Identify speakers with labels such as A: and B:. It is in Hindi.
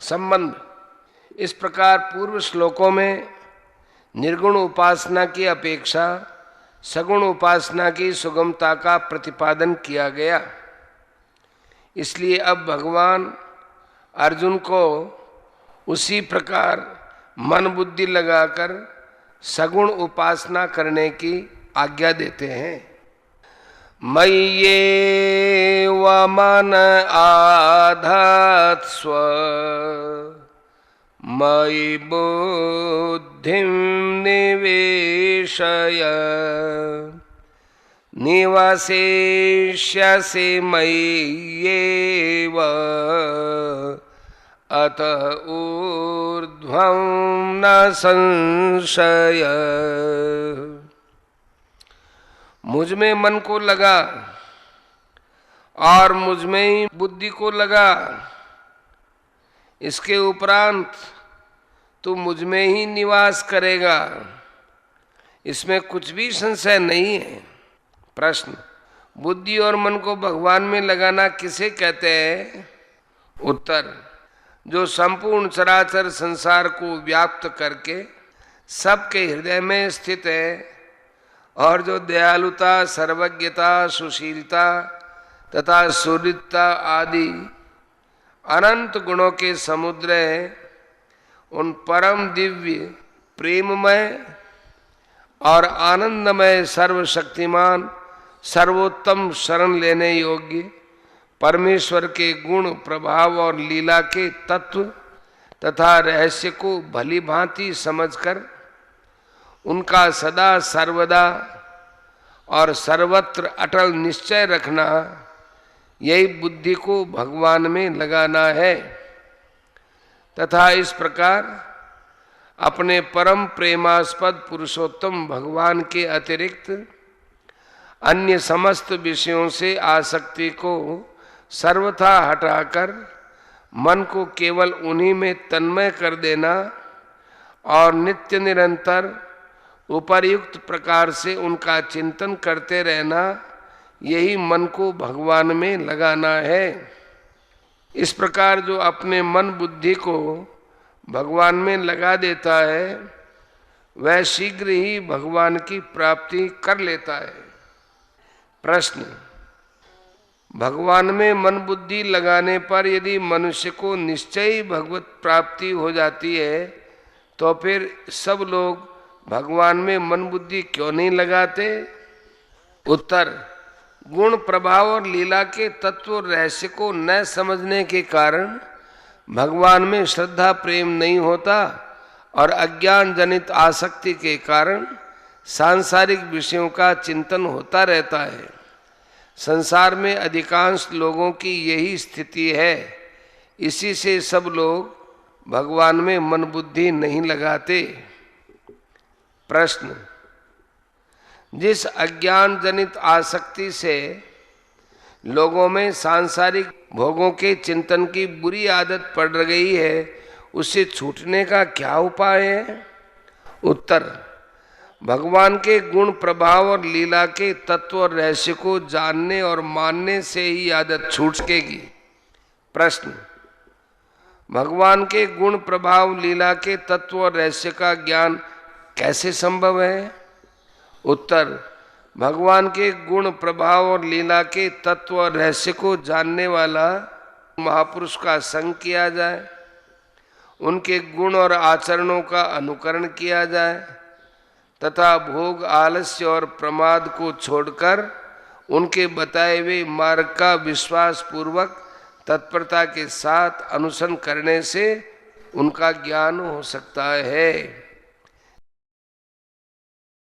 A: संबंध। इस प्रकार पूर्व श्लोकों में निर्गुण उपासना की अपेक्षा सगुण उपासना की सुगमता का प्रतिपादन किया गया। इसलिए अब भगवान अर्जुन को उसी प्रकार मन बुद्धि लगाकर सगुण उपासना करने की आज्ञा देते हैं। मय्येव मन आधत्स्व मयि बुद्धिं निवेशय निवसिष्यसि मय्येव अतः ऊर्ध्वं न संशय। मुझ में मन को लगा और मुझ में ही बुद्धि को लगा, इसके उपरांत तू मुझ में ही निवास करेगा, इसमें कुछ भी संशय नहीं है। प्रश्न। बुद्धि और मन को भगवान में लगाना किसे कहते हैं? उत्तर। जो संपूर्ण चराचर संसार को व्याप्त करके सबके हृदय में स्थित है और जो दयालुता, सर्वज्ञता, सुशीलता तथा सुहृदता आदि अनंत गुणों के समुद्र है, उन परम दिव्य, प्रेममय और आनंदमय, सर्वशक्तिमान, सर्वोत्तम, शरण लेने योग्य परमेश्वर के गुण, प्रभाव और लीला के तत्व तथा रहस्य को भली भांति समझकर उनका सदा सर्वदा और सर्वत्र अटल निश्चय रखना, यही बुद्धि को भगवान में लगाना है। तथा इस प्रकार अपने परम प्रेमास्पद पुरुषोत्तम भगवान के अतिरिक्त अन्य समस्त विषयों से आसक्ति को सर्वथा हटाकर मन को केवल उन्हीं में तन्मय कर देना और नित्य निरंतर उपर्युक्त प्रकार से उनका चिंतन करते रहना, यही मन को भगवान में लगाना है। इस प्रकार जो अपने मन बुद्धि को भगवान में लगा देता है, वह शीघ्र ही भगवान की प्राप्ति कर लेता है। प्रश्न। भगवान में मन बुद्धि लगाने पर यदि मनुष्य को निश्चय ही भगवत प्राप्ति हो जाती है, तो फिर सब लोग भगवान में मन बुद्धि क्यों नहीं लगाते? उत्तर। गुण, प्रभाव और लीला के तत्व रहस्य को न समझने के कारण भगवान में श्रद्धा प्रेम नहीं होता और अज्ञान जनित आसक्ति के कारण सांसारिक विषयों का चिंतन होता रहता है। संसार में अधिकांश लोगों की यही स्थिति है। इसी से सब लोग भगवान में मन बुद्धि नहीं लगाते। प्रश्न। जिस अज्ञान जनित आसक्ति से लोगों में सांसारिक भोगों के चिंतन की बुरी आदत पड़ गई है, उससे छूटने का क्या उपाय है? उत्तर। भगवान के गुण, प्रभाव और लीला के तत्व और रहस्य को जानने और मानने से ही आदत छूट सकेगी। प्रश्न। भगवान के गुण, प्रभाव, लीला के तत्व और रहस्य का ज्ञान कैसे संभव है? उत्तर। भगवान के गुण, प्रभाव और लीला के तत्व और रहस्य को जानने वाला महापुरुष का संग किया जाए, उनके गुण और आचरणों का अनुकरण किया जाए तथा भोग, आलस्य और प्रमाद को छोड़कर उनके बताए हुए मार्ग का विश्वास पूर्वक तत्परता के साथ अनुसरण करने से उनका ज्ञान हो सकता है।